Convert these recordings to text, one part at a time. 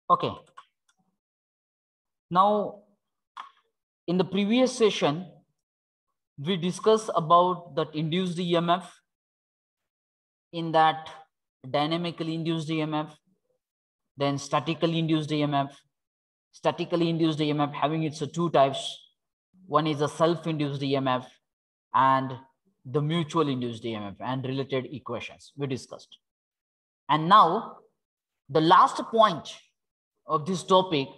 Okay. Now, in the previous session, we discussed about that induced EMF, in that dynamically induced EMF, then statically induced EMF. Statically induced EMF having its two types. One is a self-induced EMF and the mutual induced EMF and related equations we discussed. And now the last point of this topic,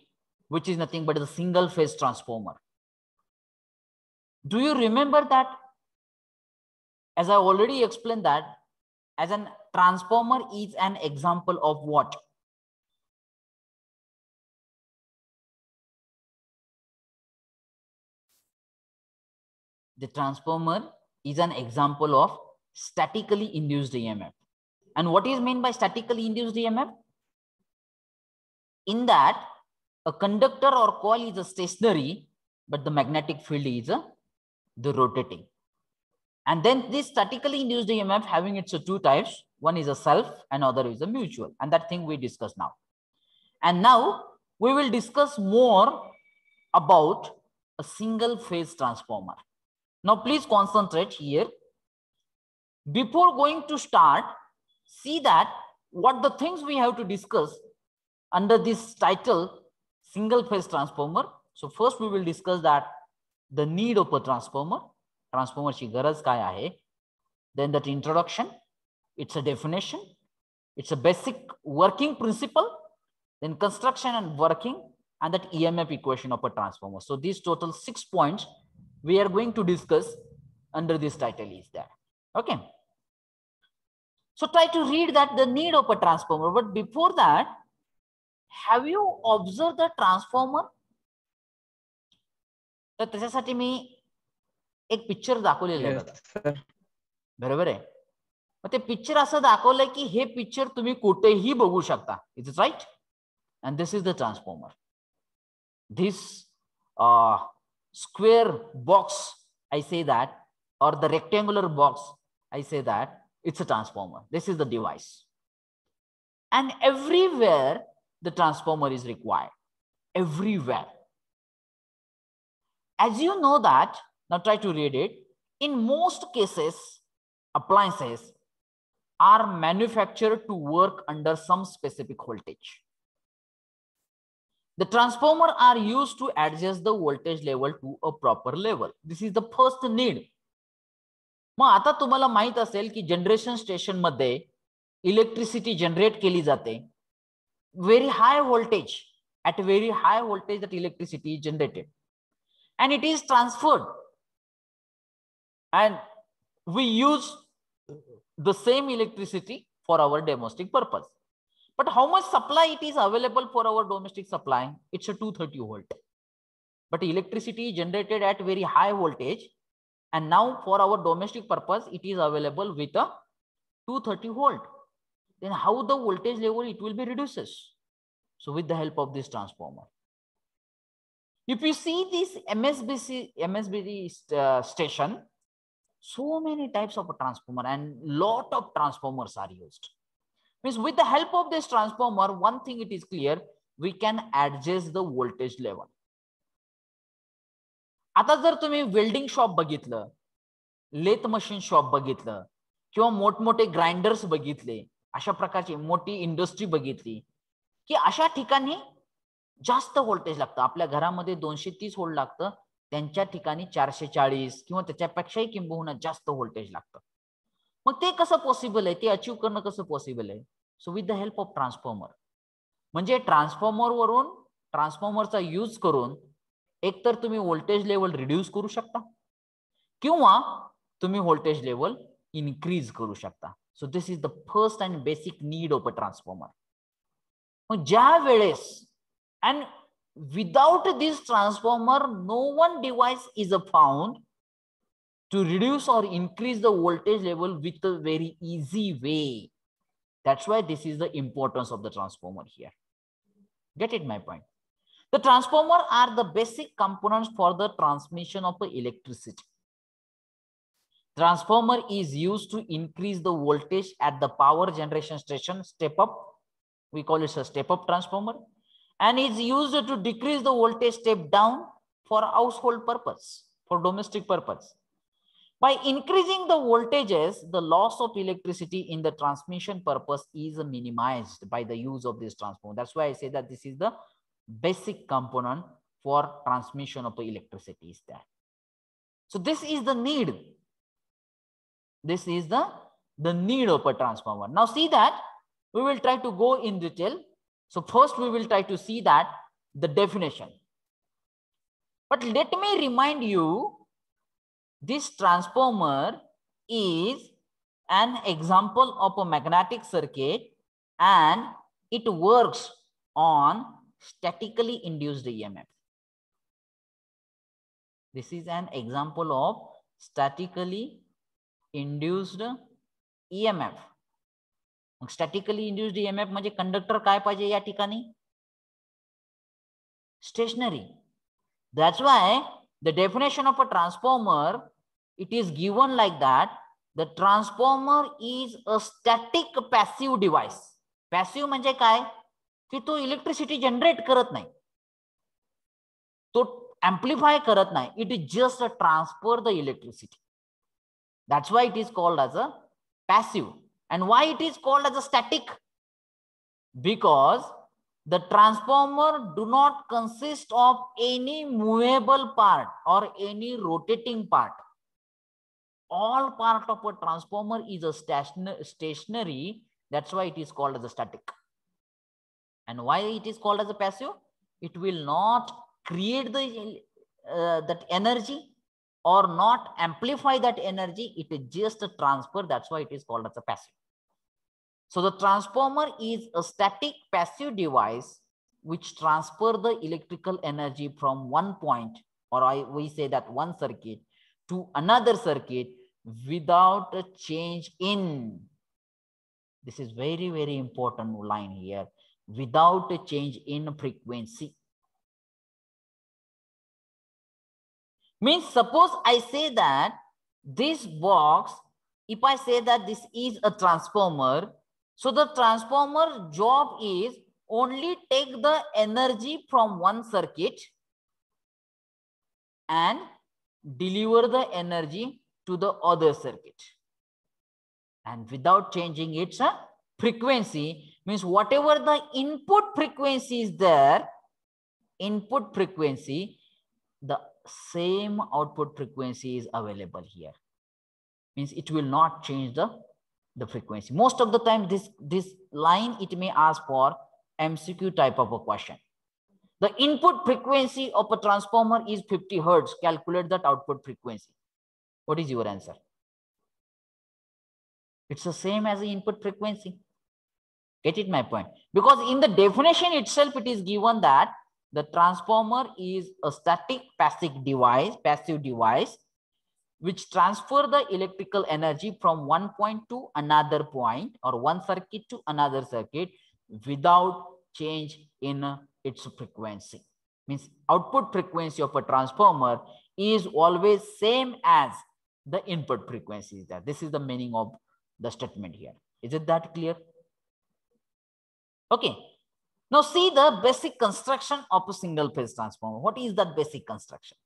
which is nothing but a single phase transformer. Do you remember that? As I already explained that as an transformer is an example of what? The transformer is an example of statically induced EMF. And what is meant by statically induced EMF? In that a conductor or coil is a stationary, but the magnetic field is the rotating. And then this statically induced EMF having its two types. One is a self and other is a mutual. And that thing we discuss now. And now we will discuss more about a single phase transformer. Now please concentrate here. Before going to start, see that what the things we have to discuss under this title, single phase transformer. So first we will discuss that the need of a transformer. Transformer ची गरज काय आहे? Then that introduction, it's a definition, it's a basic working principle, then construction and working, and that EMF equation of a transformer. So these total 6 points we are going to discuss under this title is there. Okay. So try to read that the need of a transformer. But before that, have you observed the transformer? तर त्याच्यासाठी मी एक picture दाखवलेलं आहे बघा. बरोबर आहे. मग ते picture असं दाखवलंय की हे पिक्चर तुम्ही कुठेही बघू शकता. It is right. And this is the transformer. This square box, I say that, or the rectangular box, I say that it's a transformer. This is the device. And everywhere the transformer is required. Everywhere. As you know that, now try to read it. In most cases, appliances are manufactured to work under some specific voltage. The transformer are used to adjust the voltage level to a proper level. This is the first need. मग आता तुम्हाला माहित असेल की generation station मध्ये electricity generate केली जाते. Very high voltage, at very high voltage that electricity is generated and it is transferred, and we use the same electricity for our domestic purpose. But how much supply it is available for our domestic supply? It's a 230 volt. But electricity is generated at very high voltage, and now for our domestic purpose it is available with a 230 volt. Then how the voltage level it will be reduces? So with the help of this transformer. If you see this MSBC station, so many types of a transformer and lot of transformers are used. Means with the help of this transformer, one thing it is clear, we can adjust the voltage level. आता जर तुम्ही welding shop बघितलं, lathe machine shop बघितलं, किंवा मोठमोठे grinders बघितले, अशा प्रकारची मोठी इंडस्ट्री बघितली की अशा ठिकाणी जास्त व्होल्टेज लागतं. आपल्या घरामध्ये 230 व्होल्ट लागतं, त्यांच्या ठिकाणी 440 किंवा त्याच्यापेक्षाही किंबहुना जास्त व्होल्टेज लागतं. मग ते कसं पॉसिबल आहे? ते अचीव करणं कसं पॉसिबल आहे? So with the help of transformer. म्हणजे ट्रान्सफॉर्मर वरून ट्रान्सफॉर्मरचा यूज करून एकतर तुम्ही व्होल्टेज लेवल रिड्यूस करू शकता किंवा तुम्ही व्होल्टेज लेवल इनक्रीज करू शकता. So this is the first and basic need of a transformer. मग ज्या वेळेस and without this transformer, no one device is found to reduce or increase the voltage level with a very easy way. That's why this is the importance of the transformer here. Get it, my point? The transformer are the basic components for the transmission of the electricity. Transformer is used to increase the voltage at the power generation station. Step up, we call it a step up transformer. and is used to decrease the voltage step down for household purpose, for domestic purpose. By increasing the voltages, the loss of electricity in the transmission purpose is minimized by the use of this transformer. That's why I say that this is the basic component for transmission of electricity is there. So this is the need. This is the need of a transformer. Now see that we will try to go in detail. So first we will try to see that the definition. But let me remind you, this transformer is an example of a magnetic circuit and it works on statically induced EMF. This is an example of statically induced EMF. Statically induced EMF म्हणजे conductor काय पाहिजे या ठिकाणी? Stationary. That's why the definition of a transformer, it is given like that. The transformer is a static passive device. Passive म्हणजे काय? की तो electricity generate करत नाही, तो amplify करत नाही. It is just a transfer the electricity. That's why it is called as a passive. And why it is called as a static? Because the transformer do not consist of any movable part or any rotating part. All part of a transformer is a stationary. That's why it is called as a static. And why it is called as a passive? It will not create the that energy or not amplify that energy. It is just a transfer. That's why it is called as a passive. So the transformer is a static passive device which transfer the electrical energy from one point, or we say that one circuit, to another circuit without a change in. This is very, very important line here. Without a change in frequency. Means suppose I say that this box, if I say that this is a transformer, so the transformer job is only take the energy from one circuit and deliver the energy to the other circuit. And without changing its frequency, means whatever the input frequency is there, input frequency, the same output frequency is available here. Means it will not change the frequency. Most of the time this line, it may ask for MCQ type of a question. The input frequency of a transformer is 50 Hertz. Calculate that output frequency. What is your answer? It's the same as the input frequency. Get it my point? Because in the definition itself, it is given that the transformer is a static passive device which transfer the electrical energy from one point to another point or one circuit to another circuit without change in its frequency. Means output frequency of a transformer is always same as the input frequency. This is the meaning of the statement here. Is it that clear? Okay. Now see the basic construction of a single phase transformer. What is that basic construction?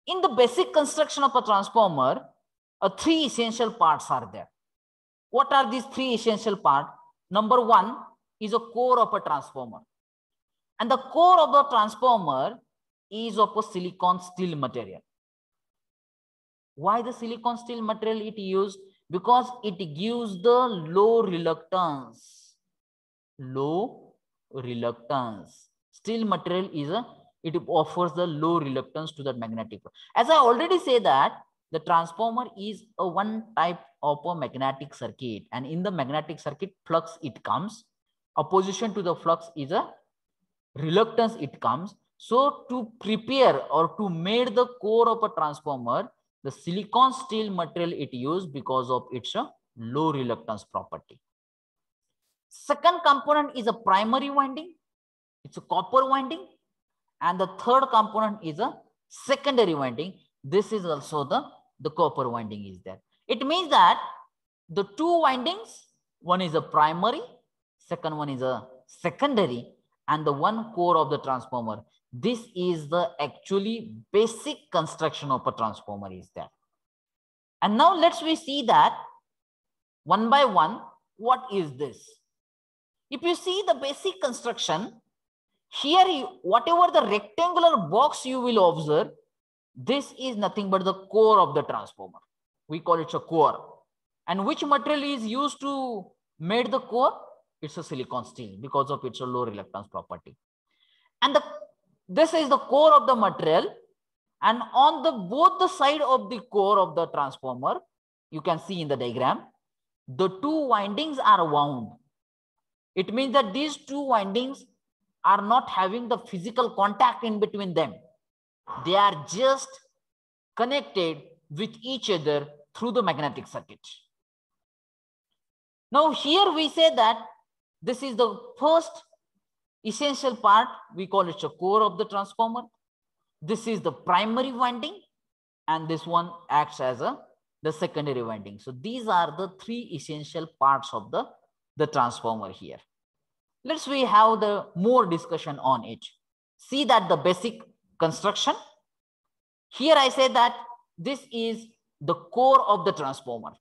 In the basic construction of a transformer, three essential parts are there. What are these three essential parts? Number one is a core of a transformer. And the core of the transformer is of a silicon steel material. Why the silicon steel material it used? Because it gives the low reluctance. Low reluctance. Steel material is it offers the low reluctance to the magnetic. As I already said that the transformer is a one type of a magnetic circuit, and in the magnetic circuit flux it comes, opposition to the flux is a reluctance it comes. So to prepare or to make the core of a transformer, the silicon steel material it used because of its low reluctance property. Second component is a primary winding. It's a copper winding. And the third component is a secondary winding. This is also the copper winding is there. It means that the two windings, one is a primary, second one is a secondary, and the one core of the transformer. This is the actually basic construction of a transformer is there. And now let's we see that one by one, what is this? If you see the basic construction, here whatever the rectangular box you will observe, this is nothing but the core of the transformer. We call it a core. And which material is used to make the core? It's a silicon steel because of its low reluctance property. And this is the core of the material. And on both the side of the core of the transformer, you can see in the diagram, the two windings are wound. It means that these two windings are not having the physical contact in between them. They are just connected with each other through the magnetic circuit. Now here we say that this is the first essential part. We call it the core of the transformer. This is the primary winding, and this one acts as the secondary winding. So these are the three essential parts of the transformer here. Let's we have the more discussion on it. See that the basic construction. Here I say that this is the core of the transformer.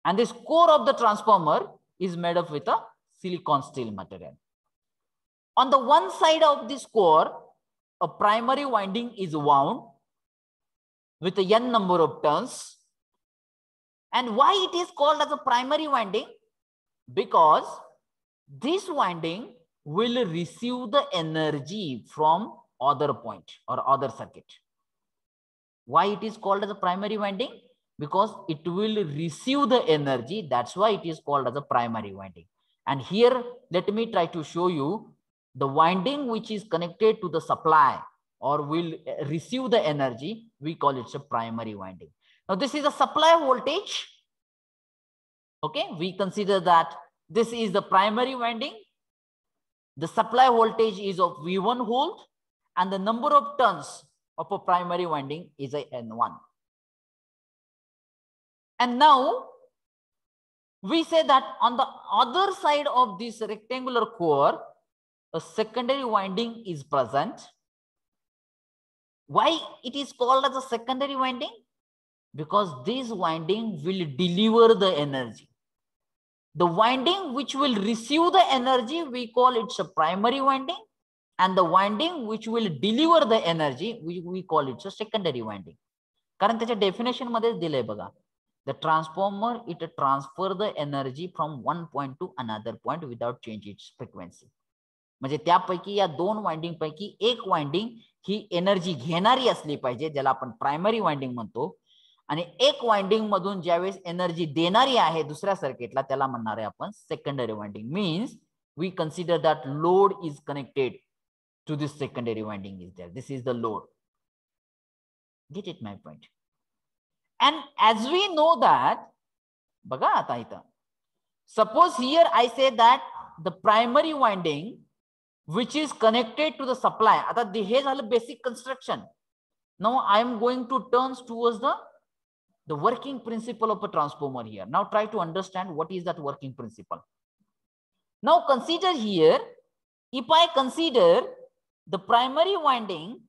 And this core of the transformer is made up with a silicon steel material. On the one side of this core, a primary winding is wound with a n number of turns. And why it is called as a primary winding? Because this winding will receive the energy from other point or other circuit. Why it is called as a primary winding? Because it will receive the energy. That's why it is called as a primary winding. And here, let me try to show you the winding which is connected to the supply or will receive the energy. We call it a primary winding. Now, this is a supply voltage. Okay, we consider that this is the primary winding. The supply voltage is of V1 volt and the number of turns of a primary winding is a N1. And now we say that on the other side of this rectangular core, a secondary winding is present. Why it is called as a secondary winding? Because this winding will deliver the energy. The winding which will receive the energy, we call it a primary winding. And the winding which will deliver the energy, we call it a secondary winding. कारण त्याच्या definition मध्ये दिलंय बघा. The transformer, it transfer the energy from one point to another point without change its frequency. म्हणजे त्यापैकी या दोन winding पैकी एक वाइंडिंग ही एनर्जी घेणारी असली पाहिजे, ज्याला आपण प्रायमरी वाइंडिंग म्हणतो. आणि एक वाइंडिंग मधून ज्यावेळेस एनर्जी देणारी आहे दुसऱ्या सर्किटला, त्याला म्हणणार आहे आपण secondary winding. Means we consider that load is connected to this secondary winding is there. This is the load. Get it my point? And as we know that, baga आता इथं, suppose here I say that the primary winding which is connected to the supply, आता हे झालं basic construction. Now I am going to turn towards the working principle of a transformer here. Now try to understand what is that working principle. Now consider here, if I consider the primary winding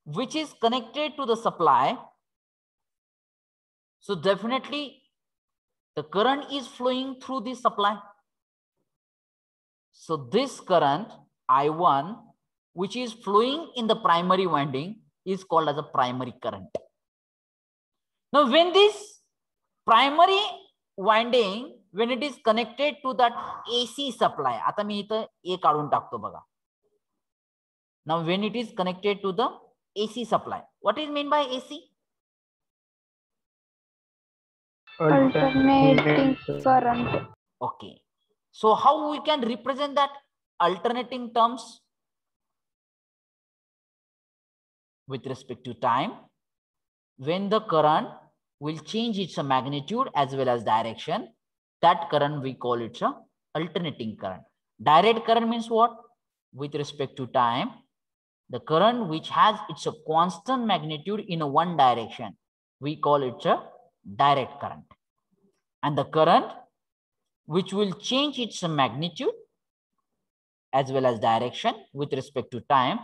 which is connected to the supply, so definitely the current is flowing through the supply. So this current I1 which is flowing in the primary winding is called as a primary current. Now when this primary winding, when it is connected to that AC supply, आता मी इथं A काढून टाकतो बघा. Now when it is connected to the AC supply, what is mean by AC? Alternating current. Okay. So how we can represent that alternating terms? With respect to time, when the current will change its magnitude as well as direction, that current we call it a alternating current. Direct current means what? With respect to time, the current which has its constant magnitude in one direction, we call it a direct current. And the current which will change its magnitude as well as direction with respect to time,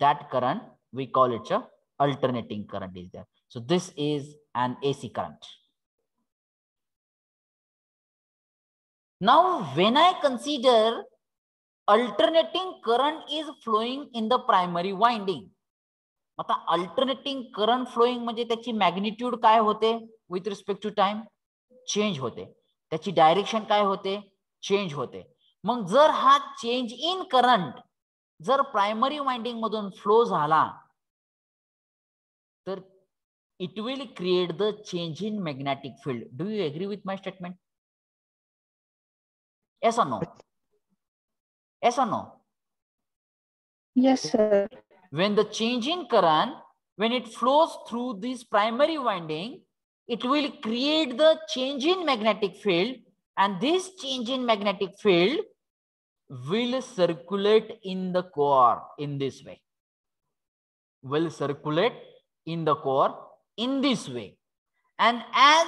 that current, we call it a alternating current is there. So this is an AC current. Now, when I consider alternating current is flowing in the primary winding, आता alternating current flowing म्हणजे त्याची magnitude काय होते with respect to time, change होते. त्याची direction काय होते, change होते. मग जर हा चेंज इन करंट जर प्रायमरी वाइंडिंग मधून फ्लो झाला तर it will create the change in magnetic field. Do you agree with my statement? Yes or no? Yes or no? Yes, sir. When the change in current, when it flows through this primary winding, it will create the change in magnetic field, and this change in magnetic field will circulate in the core in this way. Will circulate in the core in this way. And as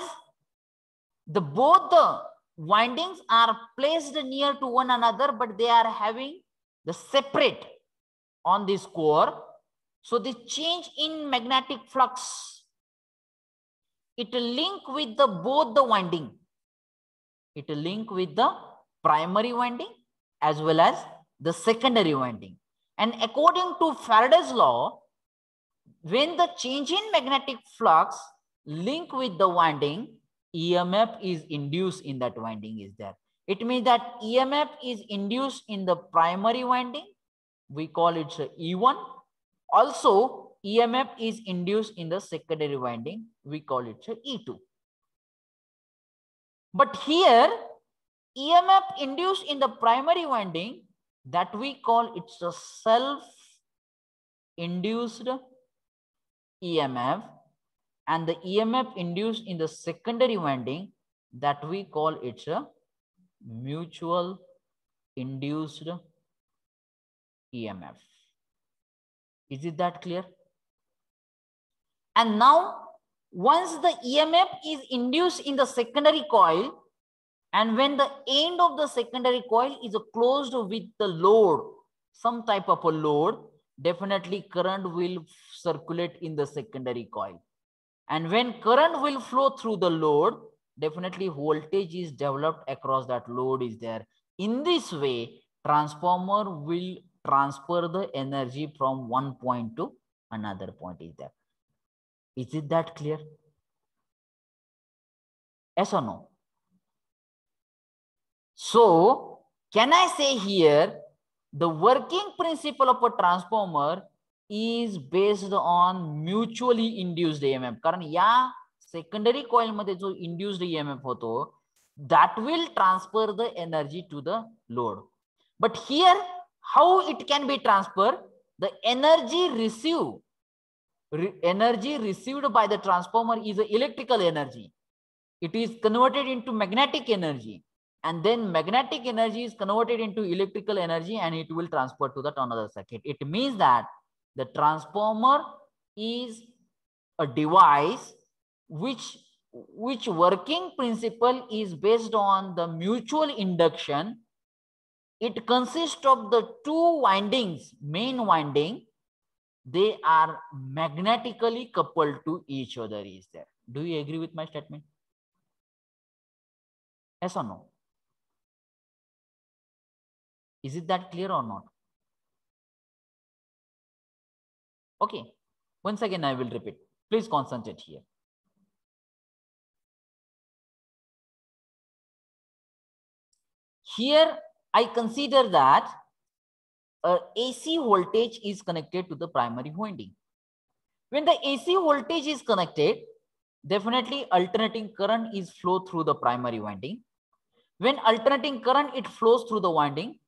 both the windings are placed near to one another, but they are having the separate on this core, so the change in magnetic flux, it link with the both the winding. It link with the primary winding as well as the secondary winding. And according to Faraday's law, when the change in magnetic flux link with the winding, EMF is induced in that winding is there. It means that EMF is induced in the primary winding. We call it E1. Also, EMF is induced in the secondary winding. We call it E2. But here, EMF induced in the primary winding, that we call it a self-induced EMF. And the EMF induced in the secondary winding, that we call it a mutual induced EMF. Is it that clear? And now, once the EMF is induced in the secondary coil, and when the end of the secondary coil is closed with the load, some type of a load, definitely current will circulate in the secondary coil. And when current will flow through the load, definitely voltage is developed across that load is there. In this way, transformer will transfer the energy from one point to another point is there. Is it that clear? Yes or no? So, can I say here, the working principle of a transformer is based on mutually induced EMF. कारण या secondary coil मध्ये जो induced EMF होतो, that will transfer the energy to the load. But here, how it can be transferred? The energy received by the transformer is electrical energy. It is converted into magnetic energy, and then magnetic energy is converted into electrical energy, and it will transfer to that another circuit. It means that the transformer is a device which working principle is based on the mutual induction. It consists of the two windings, main winding, they are magnetically coupled to each other is there. Do you agree with my statement? Yes or no? Is it that clear or not? Okay, once again I will repeat. Please concentrate here. Here I consider that AC voltage is connected to the primary winding. When the AC voltage is connected, definitely alternating current is flow through the primary winding. When alternating current it flows through the winding,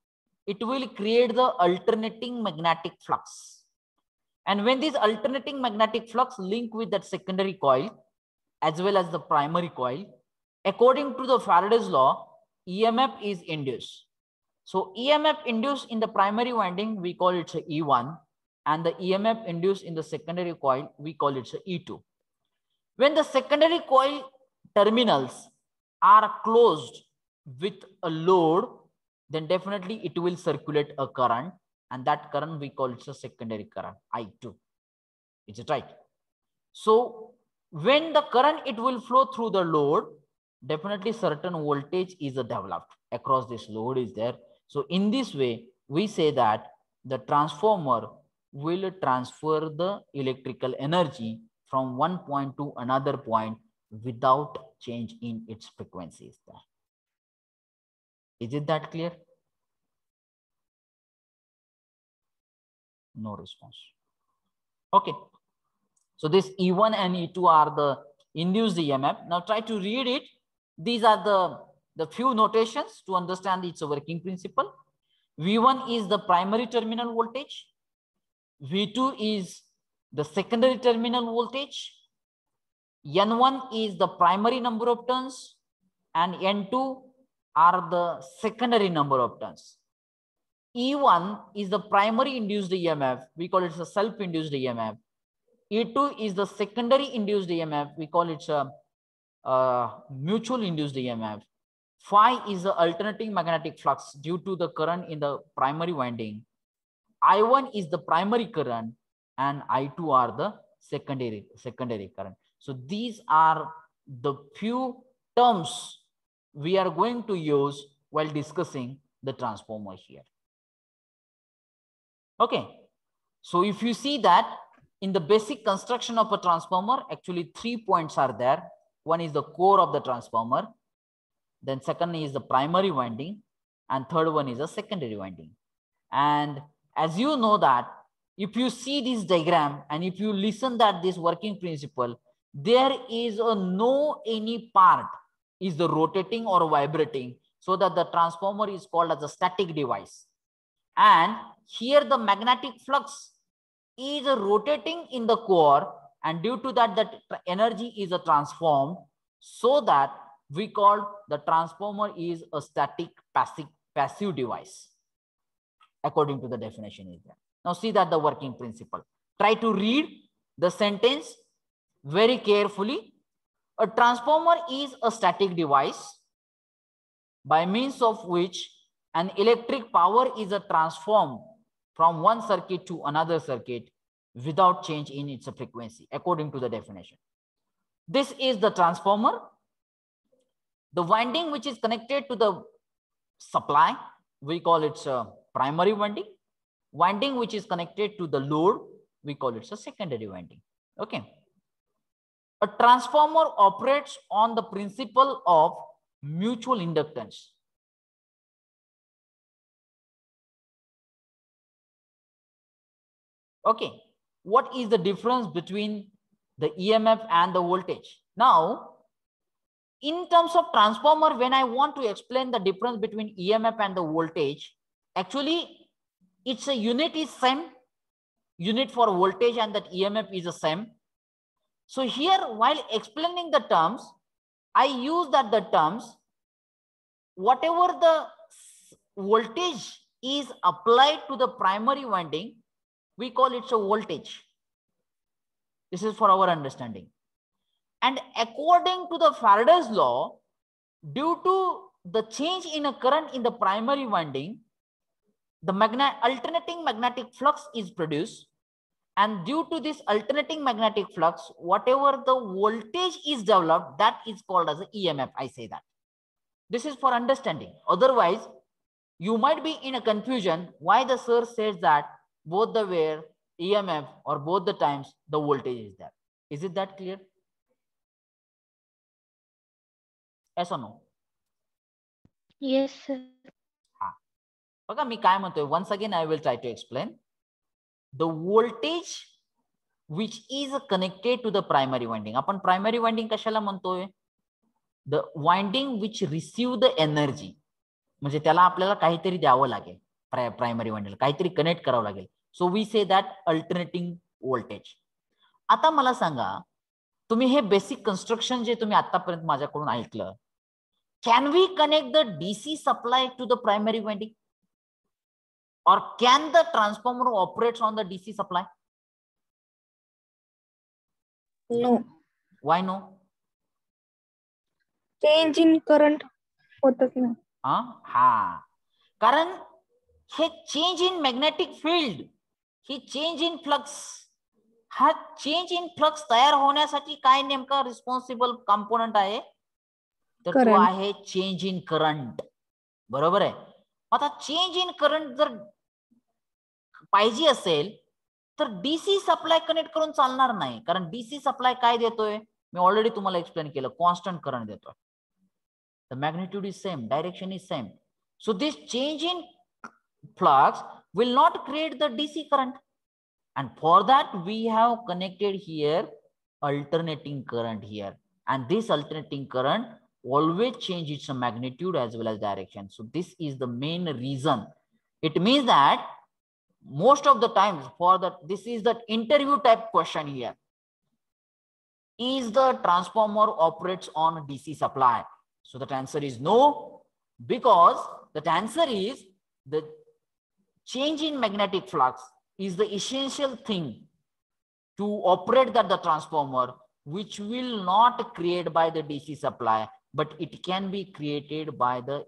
it will create the alternating magnetic flux. And when this alternating magnetic flux link with that secondary coil as well as the primary coil, according to the Faraday's law, EMF is induced. So EMF induced in the primary winding, we call it E1, and the EMF induced in the secondary coil, we call it E2. When the secondary coil terminals are closed with a load, then definitely it will circulate a current, and that current we call it a secondary current, I2. Is it right? So when the current it will flow through the load, definitely certain voltage is developed across this load is there. So in this way, we say that the transformer will transfer the electrical energy from one point to another point without change in its frequencies there. Is it that clear? No response. Okay. So this E1 and E2 are the induced EMF. Now try to read it. These are the few notations to understand its working principle. V1 is the primary terminal voltage. V2 is the secondary terminal voltage. N1 is the primary number of turns, and N2 are the secondary number of turns. E1 is the primary induced EMF. We call it a self-induced EMF. E2 is the secondary induced EMF. We call it a mutual induced EMF. Phi is the alternating magnetic flux due to the current in the primary winding. I1 is the primary current, and I2 are the secondary current. So these are the few terms we are going to use while discussing the transformer here. Okay. So if you see that in the basic construction of a transformer, actually 3 points are there. One is the core of the transformer. Then second is the primary winding, and third one is the secondary winding. And as you know that if you see this diagram and if you listen that this working principle, there is no any part is the rotating or vibrating, so that the transformer is called as a static device. And here the magnetic flux is rotating in the core, and due to that, that energy is transformed, so that we call the transformer is a static passive device according to the definition is there. Now see that the working principle. Try to read the sentence very carefully. A transformer is a static device by means of which an electric power is transformed from one circuit to another circuit without change in its frequency according to the definition. This is the transformer. The winding which is connected to the supply, we call it a primary winding. Winding which is connected to the load, we call it a secondary winding. Okay. A transformer operates on the principle of mutual inductance. Okay. What is the difference between the EMF and the voltage? Now, in terms of transformer, when I want to explain the difference between EMF and the voltage, actually it's a unit is same, unit for voltage and that EMF is the same. So here, while explaining the terms, I use that the terms, whatever the voltage is applied to the primary winding, we call it a voltage. This is for our understanding. And according to the Faraday's law, due to the change in a current in the primary winding, the alternating magnetic flux is produced. And due to this alternating magnetic flux, whatever the voltage is developed, that is called as an EMF. I say that. This is for understanding. Otherwise, you might be in a confusion why the sir says that both the way EMF or both the times the voltage is there. Is it that clear? Yes or no? Yes, sir. बघा मी काय म्हणतोय, once again I will try to explain. The voltage which is connected to the primary winding. आपण primary winding कशाला म्हणतोय? The winding which receive the energy. म्हणजे त्याला आपल्याला काहीतरी द्यावं लागेल, प्रायमरी वाइंडिंगला काहीतरी कनेक्ट करावं लागेल. So we say that alternating voltage. आता मला सांगा, तुम्ही हे बेसिक कन्स्ट्रक्शन जे तुम्ही आतापर्यंत माझ्याकडून ऐकलं, can we connect the DC supply to the primary winding, or can the transformer operates on the DC supply? No. Why no? Change in current होतच नाही. हा, कारण हे चेंज इन मॅग्नेटिक फील्ड, ही चेंज इन फ्लक्स, हा change in flux तयार होण्यासाठी काय नेमका रिस्पॉन्सिबल कंपोनंट आहे, तर तो करंट. आहे चेंज इन करंट. बरोबर आहे. आता चेंज इन करंट जर पाहिजे असेल तर डीसी सप्लाय कनेक्ट करून चालणार नाही, कारण डीसी सप्लाय काय देतोय, मी ऑलरेडी तुम्हाला एक्सप्लेन केलं, कॉन्स्टंट करंट देतोय. The magnitude is same, direction is same. So this change in flux will not create the DC current, and for that we have connected here alternating current here, and this alternating current always change its magnitude as well as direction. So this is the main reason. It means that most of the times for that, this is the interview type question here, is the transformer operates on DC supply? So that answer is no, because that answer is the change in magnetic flux is the essential thing to operate the transformer, which will not create by the DC supply, but it can be created by the